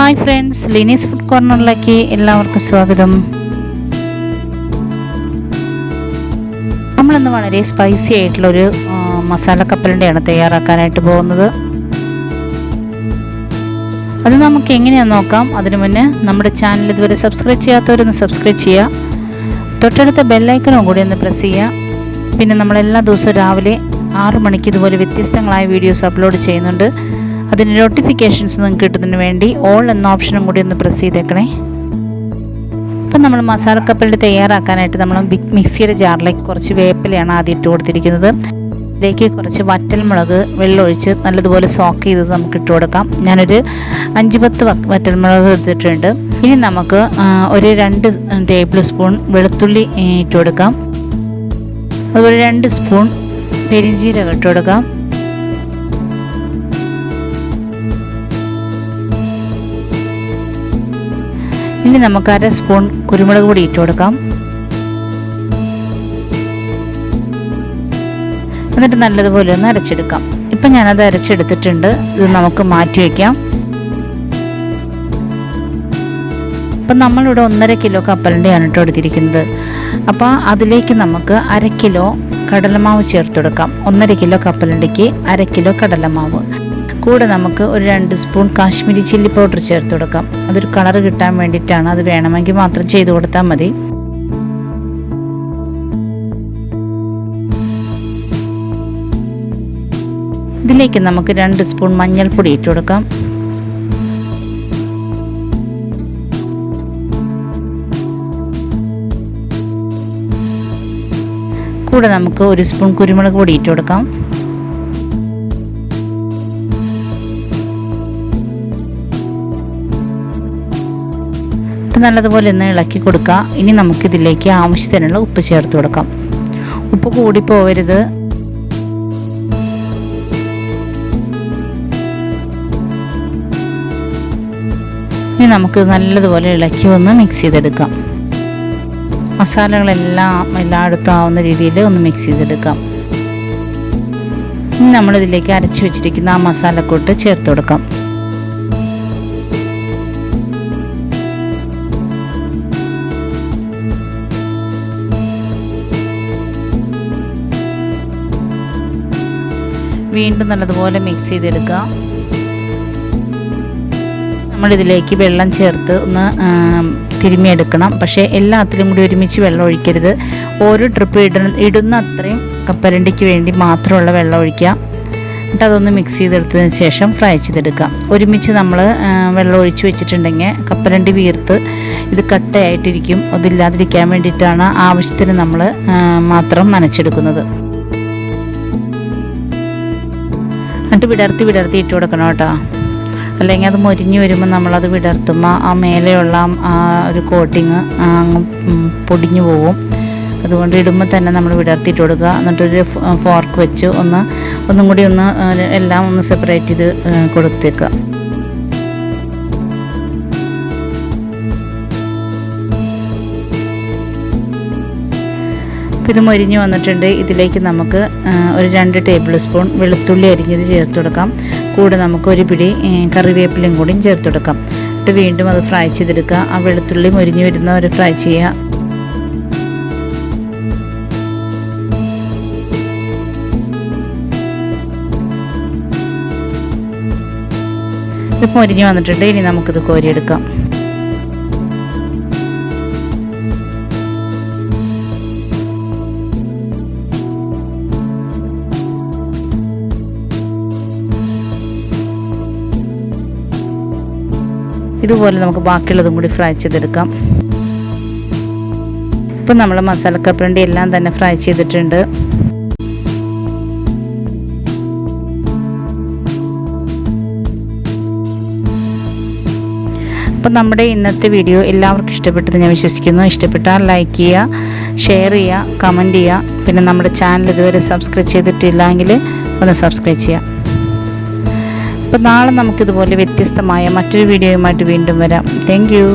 Hi friends, LINI'S Food Cornerലേക്ക് എല്ലാവർക്കും സ്വാഗതം. നമ്മളിന്ന് വളരെ സ്പൈസി ആയിട്ടുള്ള ഒരു മസാല കപ്പലണ്ടിയാണ് തയ്യാറാക്കാനായിട്ട് പോകുന്നത്. അത് നമുക്ക് എങ്ങനെയാണെന്ന് നോക്കാം. അതിനു മുന്നേ നമ്മുടെ ചാനൽ ഇതുവരെ സബ്സ്ക്രൈബ് ചെയ്യാത്തവരൊന്ന് സബ്സ്ക്രൈബ് ചെയ്യുക. തൊട്ടടുത്ത ബെല്ലൈക്കണും കൂടി ഒന്ന് പ്രസ് ചെയ്യുക. പിന്നെ നമ്മളെല്ലാ ദിവസവും രാവിലെ 6 മണിക്ക് ഇതുപോലെ വ്യത്യസ്തങ്ങളായ വീഡിയോസ് അപ്ലോഡ് ചെയ്യുന്നുണ്ട്. അതിൻ്റെ നോട്ടിഫിക്കേഷൻസ് നിങ്ങൾക്ക് കിട്ടുന്നതിന് വേണ്ടി ഓൾ എന്ന ഓപ്ഷനും കൂടി ഒന്ന് പ്രസ് ചെയ്തേക്കണേ. ഇപ്പം നമ്മൾ മസാല കപ്പലണ്ടി തയ്യാറാക്കാനായിട്ട് നമ്മൾ മിക്സിയുടെ ജാറിലേക്ക് കുറച്ച് വേപ്പിലയാണ് ആദ്യം ഇട്ട് കൊടുത്തിരിക്കുന്നത്. ഇതിലേക്ക് കുറച്ച് വറ്റൽമുളക് വെള്ളമൊഴിച്ച് നല്ലതുപോലെ സോക്ക് ചെയ്ത് നമുക്ക് ഇട്ട് കൊടുക്കാം. ഞാനൊരു 5-10 വറ്റൽമുളക് എടുത്തിട്ടുണ്ട്. ഇനി നമുക്ക് ഒരു 2 ടേബിൾ സ്പൂൺ വെളുത്തുള്ളി ഇട്ട് കൊടുക്കാം. അതുപോലെ 2 സ്പൂൺ പെരിഞ്ജീരകം ഇട്ട് കൊടുക്കാം. ഇനി നമുക്ക് 1/2 സ്പൂൺ കുരുമുളക് പൊടി ഇട്ട് കൊടുക്കാം. എന്നിട്ട് നല്ലതുപോലെ ഒന്ന് അരച്ചെടുക്കാം. ഇപ്പം ഞാനത് അരച്ചെടുത്തിട്ടുണ്ട്. ഇത് നമുക്ക് മാറ്റി വയ്ക്കാം. അപ്പം നമ്മളിവിടെ 1.5 കിലോ കപ്പലണ്ടിയാണ് ഇട്ട് കൊടുത്തിരിക്കുന്നത്. അപ്പോൾ അതിലേക്ക് നമുക്ക് 1/2 കിലോ കടലമാവ് ചേർത്ത് കൊടുക്കാം. 1.5 കിലോ കപ്പലണ്ടിക്ക് 1/2 കിലോ കടലമാവ്. കൂടെ നമുക്ക് ഒരു 2 സ്പൂൺ കാശ്മീരി ചില്ലി പൗഡർ ചേർത്ത് കൊടുക്കാം. അതൊരു കളർ കിട്ടാൻ വേണ്ടിയിട്ടാണ്. അത് വേണമെങ്കിൽ മാത്രം ചെയ്ത് കൊടുത്താൽ മതി. ഇതിലേക്ക് നമുക്ക് 2 സ്പൂൺ മഞ്ഞൾപ്പൊടി ഇട്ട് കൊടുക്കാം. കൂടെ നമുക്ക് 1 സ്പൂൺ കുരുമുളക് പൊടി ഇട്ട് കൊടുക്കാം. നല്ലതുപോലെ ഒന്ന് ഇളക്കി കൊടുക്കുക. ഇനി നമുക്കിതിലേക്ക് ആവശ്യത്തിനുള്ള ഉപ്പ് ചേർത്ത് കൊടുക്കാം. ഉപ്പ് കൂടി പോവരുത്. ഇനി നമുക്ക് നല്ലതുപോലെ ഇളക്കി ഒന്ന് മിക്സ് ചെയ്തെടുക്കാം. മസാലകളെല്ലാം എല്ലായിടത്തും ആവുന്ന രീതിയിൽ ഒന്ന് മിക്സ് ചെയ്തെടുക്കാം. ഇനി നമ്മളിതിലേക്ക് അരച്ചു വെച്ചിരിക്കുന്ന ആ മസാലക്കൂട്ട് ചേർത്ത് കൊടുക്കാം. വീണ്ടും നല്ലതുപോലെ മിക്സ് ചെയ്തെടുക്കുക. നമ്മളിതിലേക്ക് വെള്ളം ചേർത്ത് ഒന്ന് തിരുമ്മിയെടുക്കണം. പക്ഷേ എല്ലാത്തിലും കൂടി ഒരുമിച്ച് വെള്ളം ഒഴിക്കരുത്. ഓരോ ട്രിപ്പ് ഇടുന്ന അത്രയും കപ്പലണ്ടിക്ക് വേണ്ടി മാത്രമുള്ള വെള്ളം ഒഴിക്കുക. എന്നിട്ട് അതൊന്ന് മിക്സ് ചെയ്തെടുത്തതിന് ശേഷം ഫ്രൈ ചെയ്തെടുക്കാം. ഒരുമിച്ച് നമ്മൾ വെള്ളം ഒഴിച്ച് വെച്ചിട്ടുണ്ടെങ്കിൽ കപ്പലണ്ടി വീർത്ത് ഇത് കട്ടയായിട്ടിരിക്കും. അതില്ലാതിരിക്കാൻ വേണ്ടിയിട്ടാണ് ആവശ്യത്തിന് നമ്മൾ മാത്രം നനച്ചെടുക്കുന്നത്. എന്നിട്ട് വിടർത്തി ഇട്ട് കൊടുക്കണം കേട്ടോ. അല്ലെങ്കിൽ അത് മൊരിഞ്ഞ് വരുമ്പോൾ നമ്മളത് വിടർത്തുമ്പോൾ ആ മേലെയുള്ള ആ ഒരു കോട്ടിങ് അങ്ങ് പൊടിഞ്ഞു പോകും. അതുകൊണ്ട് ഇടുമ്പോൾ തന്നെ നമ്മൾ വിടർത്തിയിട്ട് കൊടുക്കുക. എന്നിട്ടൊരു ഫോർക്ക് വെച്ച് ഒന്നും കൂടി എല്ലാം ഒന്ന് സെപ്പറേറ്റ് ചെയ്ത് കൊടുത്തേക്കുക. ഇത് മൊരിഞ്ഞ് വന്നിട്ടുണ്ട്. ഇതിലേക്ക് നമുക്ക് ഒരു 2 ടേബിൾ സ്പൂൺ വെളുത്തുള്ളി അരിഞ്ഞത് ചേർത്ത് കൊടുക്കാം. കൂടെ നമുക്ക് ഒരു പിടി കറിവേപ്പിലയും കൂടിയും ചേർത്ത് കൊടുക്കാം. എന്നിട്ട് വീണ്ടും അത് ഫ്രൈ ചെയ്തെടുക്കുക. ആ വെളുത്തുള്ളി മൊരിഞ്ഞ് വരുന്നവരെ ഫ്രൈ ചെയ്യുക. ഇത് മൊരിഞ്ഞ് വന്നിട്ടുണ്ട്. ഇനി നമുക്കിത് കോരിയെടുക്കാം. ഇതുപോലെ നമുക്ക് ബാക്കിയുള്ളതും കൂടി ഫ്രൈ ചെയ്തെടുക്കാം. ഇപ്പം നമ്മൾ മസാല കപ്പലണ്ടി എല്ലാം തന്നെ ഫ്രൈ ചെയ്തിട്ടുണ്ട്. അപ്പം നമ്മുടെ ഇന്നത്തെ വീഡിയോ എല്ലാവർക്കും ഇഷ്ടപ്പെട്ടത് ഞാൻ വിശ്വസിക്കുന്നു. ഇഷ്ടപ്പെട്ടാൽ ലൈക്ക് ചെയ്യുക, ഷെയർ ചെയ്യുക, കമൻറ്റ് ചെയ്യുക. പിന്നെ നമ്മുടെ ചാനൽ ഇതുവരെ സബ്സ്ക്രൈബ് ചെയ്തിട്ടില്ലെങ്കിൽ ഒന്ന് സബ്സ്ക്രൈബ് ചെയ്യുക. അപ്പോൾ നാളെ നമുക്കിതുപോലെ വ്യത്യസ്തമായ മറ്റൊരു വീഡിയോയുമായിട്ട് വീണ്ടും വരാം. Thank you.